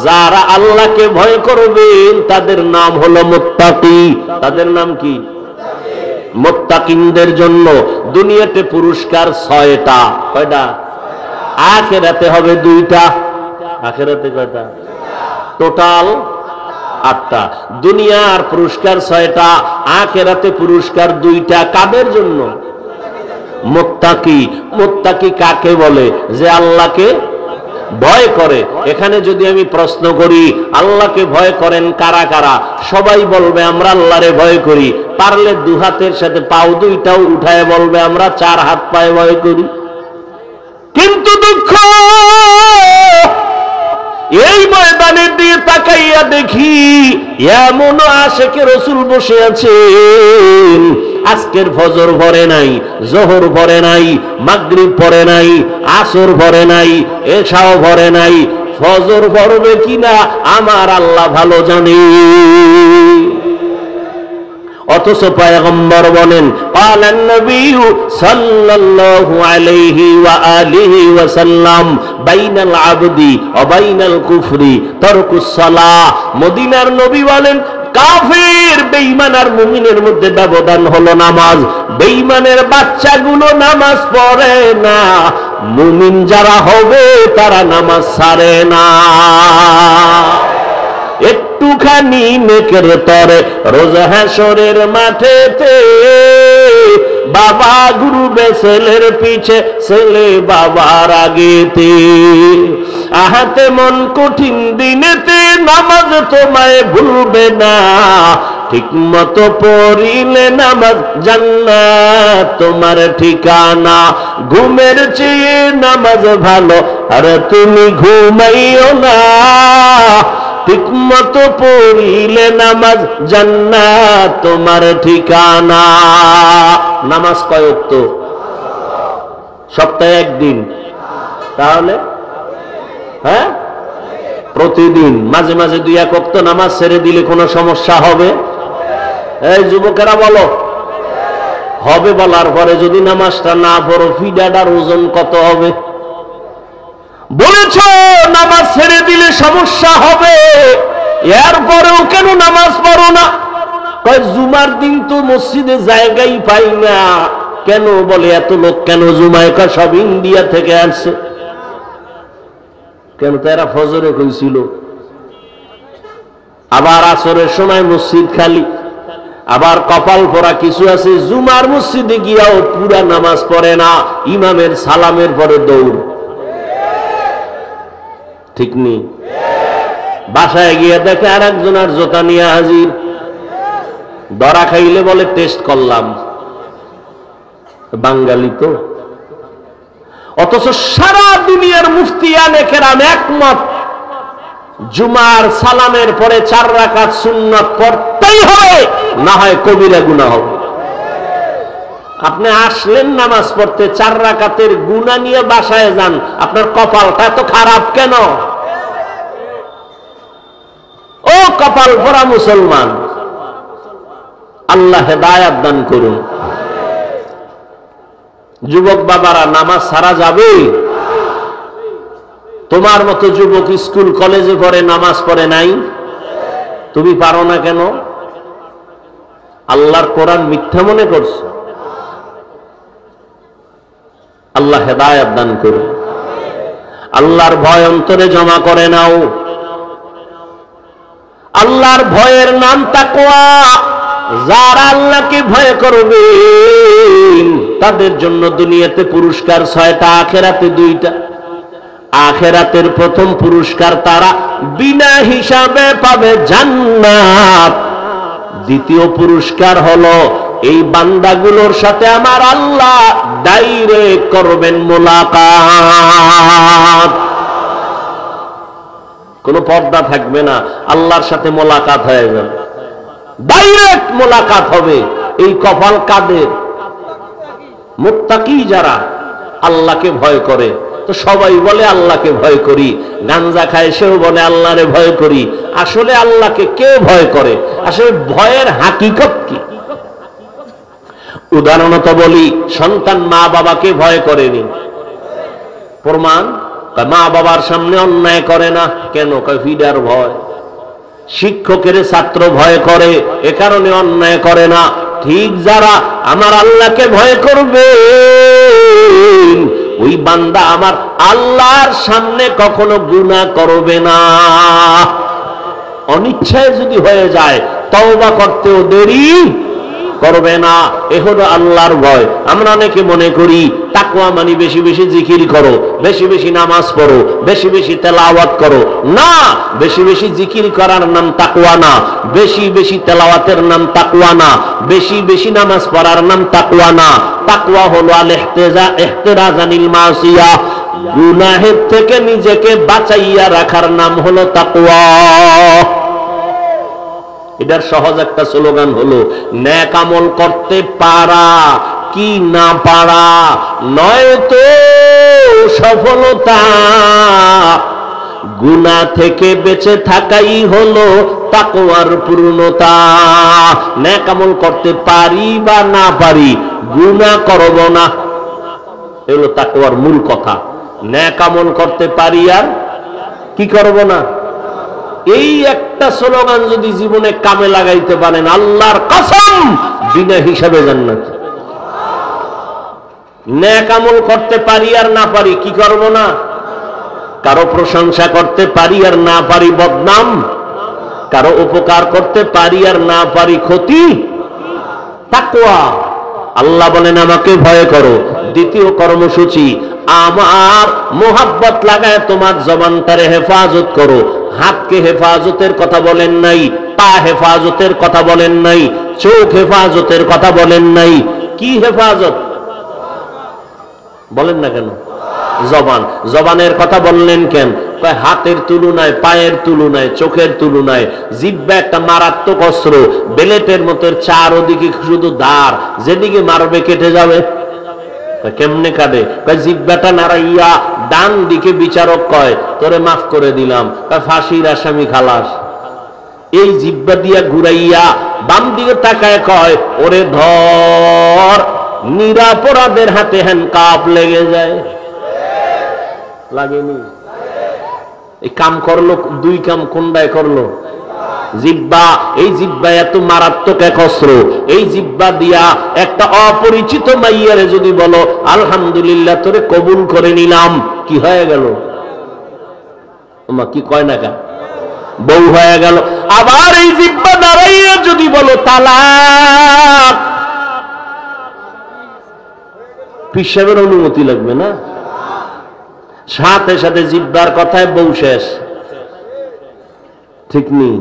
Speaker 1: যারা আল্লাহকে ভয় করবেন তাদের নাম হলো মুত্তাকি। তাদের নাম কি? মুত্তাকিনদের জন্য দুনিয়াতে পুরস্কার 6টা। কয়টা? আখিরাতে হবে 2টা। আখিরাতে কয়টা? টোটাল 8টা। দুনিয়ার পুরস্কার 6টা, আখিরাতে পুরস্কার 2টা। কাদের জন্য? মুত্তাকি। মুত্তাকি কাকে বলে? যে আল্লাহকে ভয় করে। এখানে যদি আমি প্রশ্ন করি আল্লাহকে ভয় করেন কারা কারা, সবাই বলবে আমরা আল্লাহরে ভয় করি। পারলে 2 হাতের সাথে পাও 2টাও উঠায় বলবে আমরা 4 হাত পায়ে ভয় করি। কিন্তু দুঃখ, এই ময়দানের দিকে তাকাইয়া দেখি এমন আশেকে রাসূল বসে আছেন, আজকের ফজর ভরে নাই, যোহর ভরে নাই, মাগরিব পড়ে নাই, আসর ভরে নাই, এশাও ভরে নাই। ফজর ভরবে কিনা আমার আল্লাহ ভালো জানে। অথচ পয়গম্বর বলেন ক্বালান নবিয়্যু সাল্লাল্লাহু আলাইহি ওয়া আলিহি ওয়া সাল্লাম বাইনাল আবদি ওয়া বাইনাল কুফরি তারকুস সালাহ। মদিনার নবী বলেন কাফির বেঈমান আর মুমিনের মধ্যে ব্যবধান হলো নামাজ। বেঈমানের বাচ্চাগুলো নামাজ পড়ে না, মুমিন যারা হবে তারা নামাজ ছাড়ে না। একটুখানি নেকের তরে রোজ হাসরের মাঠেতে বাবা ঘুরবে ছেলের পিছে, ছেলে বাবার আগেতে। আহাতে মন কঠিন দিনেতে নামাজ তোমায় ভুলবে না, ঠিক মতো পড়িলে নামাজ জান্নাত তোমার ঠিকানা। ঘুমের চেয়ে নামাজ ভালো আর তুমি ঘুমাইও না, ঠিক মতো পড়িলে নামাজ জান্নাত তোমার ঠিকানা। নামাজ কয় ওয়াক্ত? সপ্তাহে 1 দিন। তাহলে হ্যাঁ প্রতিদিন। মাঝে মাঝে 2-1 ওয়াক্ত নামাজ ছেড়ে দিলে কোনো সমস্যা হবে? এই যুবকেরা বলো হবে। বলার পরে যদি নামাজটা না পড়ো ফিডাটার ওজন কত হবে? বলেছ নামাজ ছেড়ে দিলে সমস্যা হবে, এরপরেও কেন নামাজ পড়ো না? কয় জুমার দিন তো মসজিদে জায়গাই পাই না। কেন? বলে এত লোক কেন জুমায়? কয় সব ইন্ডিয়া থেকে আসছে। কেন? তারা ফজরে কইছিল। আবার আসরের সময় মসজিদ খালি। আবার কপাল পরা কিছু আছে জুমার মসজিদে গিয়াও পুরা নামাজ পড়ে না, ইমামের সালামের পরে দৌড়। ঠিক নেই? বাসায় গিয়ে দেখে আর একজনের জোতা নিয়ে হাজির। ধরা খাইলে বলে টেস্ট করলাম। বাঙালি তো। অথচ সারা দুনিয়ার মুফতিয়ানে কেরাম একমত জুমার সালামের পরে 4 রাকাত সুন্নাত পড়তেই হবে, না হয় কবিরা গুনাহ হবে। আপনি আসলেন নামাজ পড়তে, 4 রাকাতের গুনাহ নিয়ে বাসায় যান, আপনার কপালটা এত খারাপ কেন? ও কপাল ভরা মুসলমান, আল্লাহ হেদায়েত দান করুন। যুবক বাবারা নামাজ ছাড়া যাবে? তোমার মতো যুবক স্কুল কলেজে পড়ে নামাজ পড়ে নাই, তুমি পারো না কেন? আল্লাহর কোরআন মিথ্যা মনে করছো? আল্লাহ হেদায়েত দান করুন। আল্লাহর ভয় অন্তরে জমা করে নাও। আল্লাহর ভয়ের নাম তাকওয়া। যারা আল্লাহকে ভয় করবে তাদের জন্য দুনিয়াতে পুরস্কার 6টা, আখিরাতে 2টা। আখিরাতের প্রথম পুরস্কার তারা বিনা হিসাবে পাবে জান্নাত। দ্বিতীয় পুরস্কার হলো এই বান্দাগুলোর সাথে আমার আল্লাহ ডাইরেক্ট করবেন মোলাকাত। কোনো পর্দা থাকবে না, আল্লাহর সাথে মোলাকাত হয়ে যাবে, ডাইরেক্ট মোলাকাত হবে। এই কপাল কাদের? মুত্তাকি যারা আল্লাহকে ভয় করে। তো সবাই বলে আল্লাহকে ভয় করি, গাঞ্জা খায় সেও বলে আল্লাহরে ভয় করি। আসলে আল্লাহকে কে ভয় করে? আসলে ভয়ের হাকিকত কি? উদাহরণত বলি, সন্তান মা বাবাকে ভয় করেনি, প্রমাণ? মা বাবার সামনে অন্যায় করে না, কেন? ফিডার ভয়। শিক্ষকের ছাত্র ভয় করে, এ কারণে অন্যায় করে না। ঠিক যারা আমার আল্লাহকে ভয় করবে, ওই বান্দা আমার আল্লাহর সামনে কখনো গুনাহ করবে না। অনিচ্ছায় যদি হয়ে যায় তওবা করতেও দেরি করবে না। এ হলো আল্লাহর ভয়। আমরা অনেকে মনে করি তাকওয়া মানে বেশি বেশি জিকির করো, বেশি বেশি নামাজ পড়ো, বেশি বেশি তেলাওয়াত করো। না, বেশি বেশি জিকির করার নাম তাকওয়া না, বেশি বেশি তেলাওয়াতের নাম তাকওয়া না, বেশি বেশি নামাজ পড়ার নাম তাকওয়া না। তাকওয়া হলো আল ইহতিরাজ আনিল মাসিয়া, গুনাহের থেকে নিজেকে বাঁচাইয়া রাখার নাম হলো তাকওয়া। এটার সহজ একটা স্লোগান হলো নেক আমল করতে পারা কি না পারা নয় তো সফলতা, গুনাহ থেকে বেঁচে থাকাই হলো তাকওয়ার পূর্ণতা। নেক আমল করতে পারি বা না পারি, গুনাহ করব না, এগুলো তাকওয়ার মূল কথা। নেক আমল করতে পারি আর কি করব না, এই একটা স্লোগান যদি জীবনে কামে লাগাইতে পারেন, আল্লাহর কসম বিনা হিসাবে জান্নাত। নেক আমল করতে পারি আর না পারি, কি করব না? কারো প্রশংসা করতে পারি আর না পারি বদনাম, কারো উপকার করতে পারি আর না পারি ক্ষতি। তাকওয়া। আল্লাহ বলেন আমাকে ভয় করো। দ্বিতীয় কর্মসূচি, আমার মোহাব্বত লাগায় তোমার জবানটারে হেফাজত করো। হাতকে হেফাজতের কথা বলেন নাই, পা হেফাজতের কথা বলেন নাই, চোখ হেফাজতের কথা বলেন নাই। কি হেফাজত বলেন না কেন? জবান। জবানের কথা বললেন কেন? হাতের তুলনায়, পায়ের তুলনায়, চোখের তুলনায় জিহ্বা একটা মারাত্মক অস্ত্র, বেলেটের মতো চারদিকে শুধু দাঁড়, যেদিকে মারবে কেটে যাবে। কেমনে কাটে? জিহ্বাটা নাড়াইয়া ডান দিকে বিচারক কয় তোরে মাফ করে দিলাম, ফাঁসির আসামি খালাস। এই জিহ্বা দিয়া ঘুরাইয়া বাম দিকে তাকায় কয় ওরে ধর, নিরাপরাধের হাতে হ্যান্ডকাপ লেগে যায়। লাগেনি? এই কাম করলো, দুই কাম কোনটায় করলো? জিহ্বা। এই জিহ্বা এত মারাত্মক এক অস্ত্র। এই জিহ্বা দিয়া একটা অপরিচিত মাইয়ারে যদি বলো আলহামদুলিল্লাহ তোরে কবুল করে নিলাম, কি হয়ে গেল? কি কয় না কা, বউ হয়ে গেল। আবার এই জিহ্বা দাঁড়াইয়া যদি বলো তালাক, পীর সাহেবের অনুমতি লাগবে না? সাথে সাথে জিহ্বার কথায় বউ শেষ। ঠিক নেই?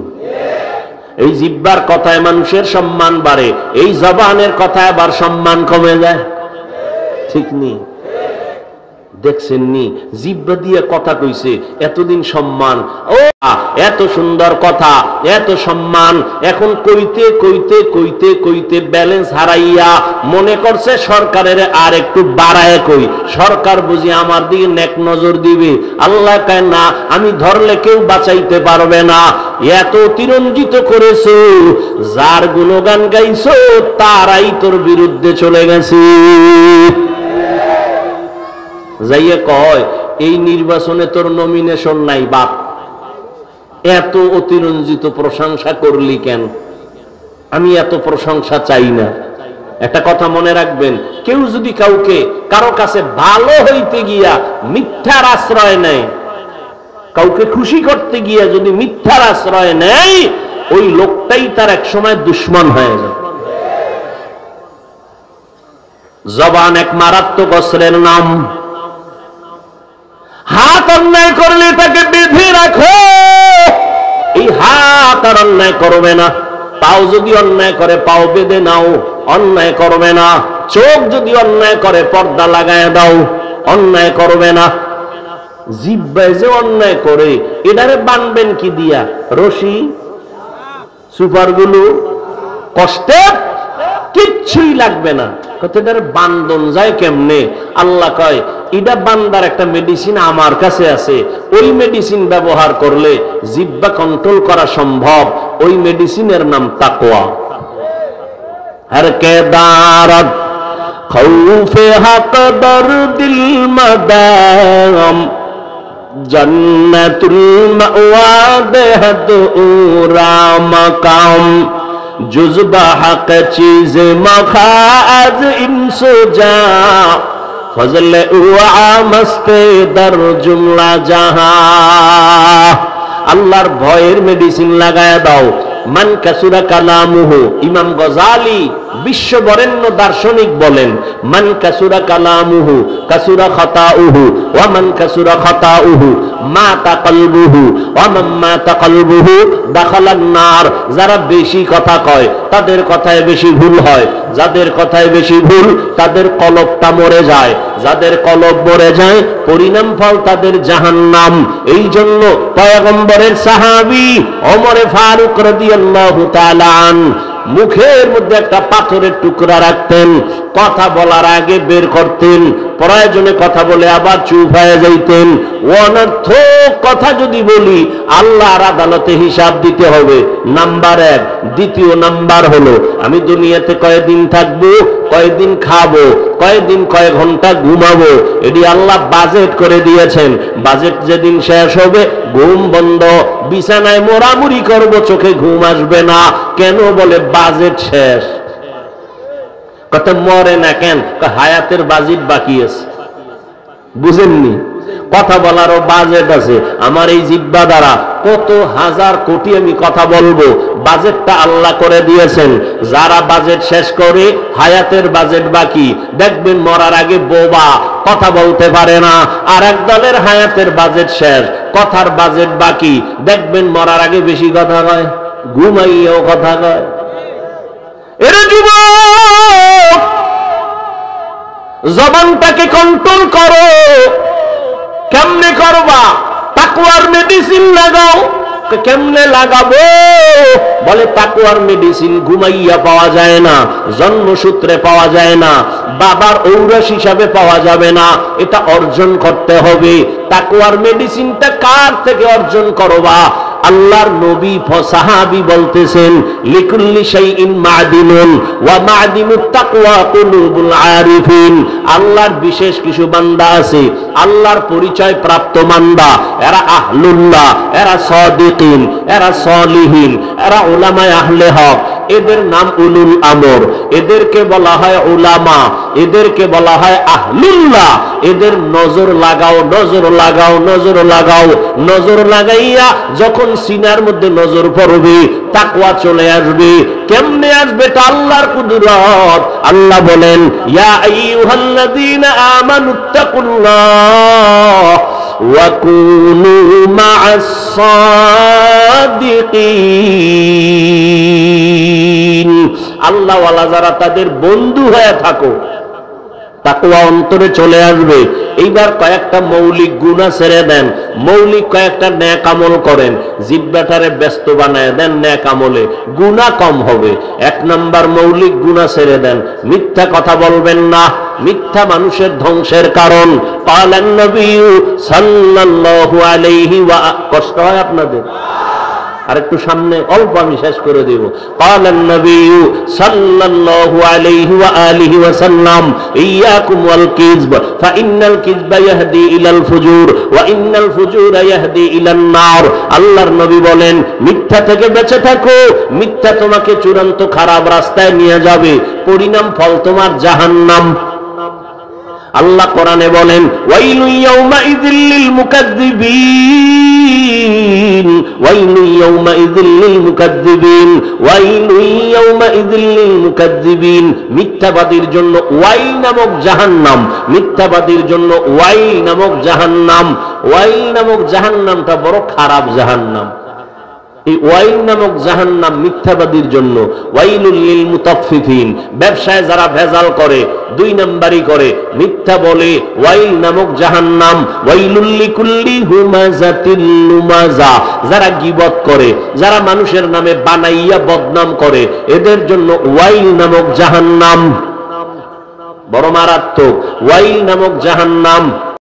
Speaker 1: এই জিহ্বার কথায় মানুষের সম্মান বাড়ে, এই জবানের কথায় আবার সম্মান কমে যায়। ঠিক নেই? দেখছেন নি, জিহ্বা দিয়ে কথা কইছে, এতদিন সম্মান, ও এত সুন্দর কথা, এত সম্মান, এখন কইতে কইতে কইতে কইতে ব্যালেন্স হারাইয়া মনে করছে সরকারের আর একটু বাড়ায় কই, সরকার বুঝি আমার দিকে নেক নজর দিবে। আল্লাহ কয় না, আমি ধরলে কেউ বাঁচাইতে পারবে না। এত অতিরঞ্জিত করেছো, যার গুণগান গাইছো তারাই তোর বিরুদ্ধে চলে গেছে। যাইয়ে কয় এই নির্বাচনে তোর নমিনেশন নাই বাপ, এত অতিরঞ্জিত প্রশংসা করলি কেন? আমি এত প্রশংসা চাই না। একটা কথা মনে রাখবেন, কেউ যদি কাউকে কারো কাছে ভালো হইতে গিয়া মিথ্যার আশ্রয় নেয়, কাউকে খুশি করতে গিয়া যদি মিথ্যার আশ্রয় নেয়, ওই লোকটাই তার এক সময় দুশ্মন হয়ে যায়। জবান এক মারাত্মক অস্ত্রের নাম। হাত অন্যায় করলে তাকে বেঁধে রাখো, এই হাত আর অন্যায় করবে না। পাও যদি অন্যায় করে পাও বেঁধে নাও, অন্যায় করবে না। চোখ যদি অন্যায় করে পর্দা লাগায় দাও, অন্যায় করবে না। জিহ্বায় যে অন্যায় করে এটারে বানবেন কি দিয়া? রশি, সুপারগুলো, কষ্টে কিচ্ছুই লাগবে না। কতটার বান্ধন যায় কেমনে? আল্লাহ কয় এটা বান্দার একটা মেডিসিন আমার কাছে আছে, ওই মেডিসিন ব্যবহার করলে জিহ্বা কন্ট্রোল করা সম্ভব। ওই মেডিসিনের নাম তাকওয়া। হর কে দারত খৌফে হক দরদিল মাদাম জন্নতুল মাওয়া বেহদ উরা মাকাম जुज़्बा हक चीज़ मखाज इंसुजा फजल उआ मस्ते दर जुमला जहां। আল্লাহর ভয়ের মেডিসিন লাগায় দাও। মান কাসুরা কালামুহু, ইমাম গজালি বিশ্ব বরেণ্য দার্শনিক বলেন, মান কাসুরা কালামুহু কাসুরা খাতাউহু ওয়া মান কাসুরা খাতাউহু মাতা কলবুহু ওয়া মান মাতা কলবুহু দাখালান নার। যারা বেশি কথা কয় তাদের কথায় বেশি ভুল হয়, যাদের কথায় বেশি ভুল তাদের কলবটা মরে যায়, যাদের কলব মরে যায় পরিণাম ফল তাদের জাহান্নাম। এই জন্য পয়গম্বরের সাহাবী ওমর ফারুক রাদিয়াল্লাহু তাআলা আন মুখের মধ্যে একটা পাথরের টুকরা রাখতেন, কথা বলার আগে বের করতেন, প্রয়োজনে কথা বলে আবার চুপ হয়ে যাইতেন। অনর্থক কথা যদি বলি আল্লাহর আদালতে হিসাব দিতে হবে, নাম্বার এক। দ্বিতীয় নাম্বার হলো আমি দুনিয়াতে কয়দিন থাকবো, কয়দিন খাবো, কয়দিন কয় ঘন্টা ঘুমাবো, এটি আল্লাহ বাজেট করে দিয়েছেন। বাজেট যেদিন শেষ হবে ঘুম বন্ধ, বিছানায় মোড়ামুড়ি করবো, চোখে ঘুম আসবে না। কেন? বলে বাজেট শেষ। কত মরে না কেন? হায়াতের বাজেট বাকি আছে, বুঝেননি? কথা বলারও বাজেট আছে। আমার এই জিহ্বা দ্বারা কত হাজার কোটি আমি কথা বলবো, বাজেটটা আল্লাহ করে দিয়েছেন। যারা বাজেট শেষ করে হায়াতের বাজেট বাকি, দেখবেন মরার আগে বোবা, কথা বলতে পারে না। আর এক দলের হায়াতের বাজেট শেষ, কথার বাজেট বাকি, দেখবেন মরার আগে বেশি কথা কয়, ঘুমাইয়েও কথা কয়। এর যুবক, জবানটাকে কন্ট্রোল করো। কেমনে করবা? তাকওয়ার মেডিসিন লাগাও। কেমনে লাগাবো? বলে তাকওয়ার মেডিসিন ঘুমাইয়া পাওয়া যায় না, জন্মসূত্রে পাওয়া যায় না, বাবার ঔরস হিসাবে পাওয়া যাবে না, এটা অর্জন করতে হবে। তাকওয়ার মেডিসিনটা কার থেকে অর্জন করবা? আল্লাহর নবী সাহাবী বলতেছেন লিকুল্লি শাইইন মাদিনুন ওয়া মাদিনুত তাকওয়া কুলুবুল আরিফিন। আল্লাহর বিশেষ কিছু বান্দা আছে, আল্লাহর পরিচয় প্রাপ্ত বান্দা, এরা আহলুল্লাহ, এরা সাদিকিন, এরা সলিহিন, এরা উলামায়ে আহলে হক। এদের নাম উলুল আমর, এদেরকে বলা হয় উলামা, এদেরকে বলা হয় আহলুল্লাহ। এদের নজর লাগাও, নজর লাগাও, নজর লাগাও। নজর লাগাইয়া যখন সিনার মধ্যে নজর পড়বে তাকওয়া চলে আসবে। কেমনে আসবে? তা আল্লাহর কুদরত। আল্লাহ বলেন ইয়া আইয়ুহাল্লাযীনা আমানুত্তাকুল্লাহ ওয়া কুনু মা'আস সাদিকিন। আল্লাহ ওয়ালা যারা তাদের বন্ধু হয়ে থাকো, তাকওয়া অন্তরে চলে আসবে। এইবার কয়েকটা মৌলিক গুনাহ ছেড়ে দেন, মৌলিক কয়েকটা নেক আমল করেন, জিহ্বাটারে ব্যস্ত বানায় দেন নেক আমলে, গুনাহ কম হবে। এক নাম্বার মৌলিক গুনাহ ছেড়ে দেন, মিথ্যা কথা বলবেন না। মিথ্যা মানুষের ধ্বংসের কারণ। ক্বালান নবী সাল্লাল্লাহু আলাইহি ওয়া কষ্ট হয় আপনাদের? আর একটু সামনে অল্প আমি শেষ করে দেব। ক্বালান নবী সাল্লাল্লাহু আলাইহি ওয়া আলিহি ওয়া সাল্লাম ইয়াকুম ওয়াল কিযব ফাইন্নাল কিযবা ইয়াহদি ইলাল ফুজুর ওয়া ইন্নাল ফুজুরা ইয়াহদি ইলান নার। আল্লাহর নবী বলেন মিথ্যা থেকে বেঁচে থাকো, মিথ্যা তোমাকে চূড়ান্ত খারাপ রাস্তায় নিয়ে যাবে, পরিণাম ফল তোমার জাহান্নাম। আল্লাহ কোরআনে বলেন ওয়াইলু ইয়াউমাইযিল লিল মুকাজ্জিবিন, ওয়াইলু ইয়াউমাইযিল লিল মুকাজ্জিবিন, ওয়াইলু ইয়াউমাইযিল লিল মুকাজ্জিবিন। মিথ্যাবাদীর জন্য ওয়াইল নামক জাহান্নাম, মিথ্যাবাদীর জন্য ওয়াইল নামক জাহান্নাম। ওয়াইল নামক জাহান্নামটা বড় খারাপ জাহান্নাম। এই ওয়াইল নামক জাহান্নাম মিথ্যাবাদীর জন্য। ওয়াইলুল লিল মুতাফফিফিন, ব্যবসায় যারা ভেজাল করে, দুই নাম্বারই করে, মিথ্যা বলে, ওয়াইল নামক জাহান্নাম। ওয়াইলুল লিকুল্লি হুমাযাতিল লুমাযা, যারা গীবত করে, যারা মানুষের নামে বানাইয়া বদনাম করে, এদের জন্য ওয়াইল নামক জাহান্নাম, বড় মারাত্মক। ওয়াইল নামক জাহান্নাম